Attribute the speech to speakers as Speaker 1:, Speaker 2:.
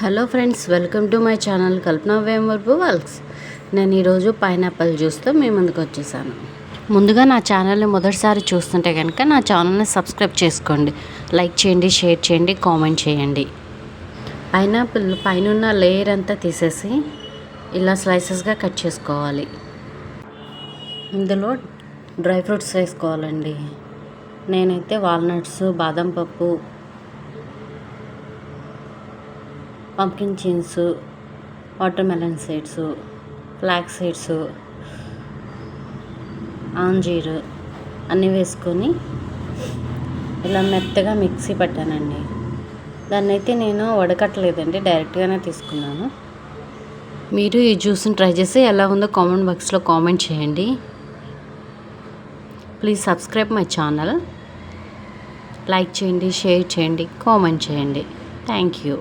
Speaker 1: Hello friends, welcome to my channel Kalpana వేమూర్పు walks. నేను ఈరోజు పైనాపిల్ జ్యూస్తో మీ ముందుకు వచ్చేసాను. ముందుగా నా ఛానల్ని మొదటిసారి చూస్తుంటే కనుక నా ఛానల్ని సబ్స్క్రైబ్ చేసుకోండి, లైక్ చేయండి, షేర్ చేయండి, కామెంట్ చేయండి. పైనాపిల్ పైన లేయర్ అంతా తీసేసి ఇలా స్లైసెస్గా కట్ చేసుకోవాలి. ఇందులో డ్రై ఫ్రూట్స్ వేసుకోవాలండి. నేనైతే వాల్నట్స్, బాదం పప్పు, pumpkin seeds, watermelon seeds, flax seeds, అంజీర్ అన్నీ వేసుకొని ఇలా మెత్తగా మిక్సీ పట్టానండి. దాన్ని అయితే నేను వడకట్టలేదండి, డైరెక్ట్గానే తీసుకున్నాను. మీరు ఈ జ్యూస్ని ట్రై చేసి ఎలా ఉందో కామెంట్ బాక్స్లో కామెంట్ చేయండి. Please subscribe my channel. Like చేయండి, షేర్ చేయండి, కామెంట్ చేయండి. Thank you.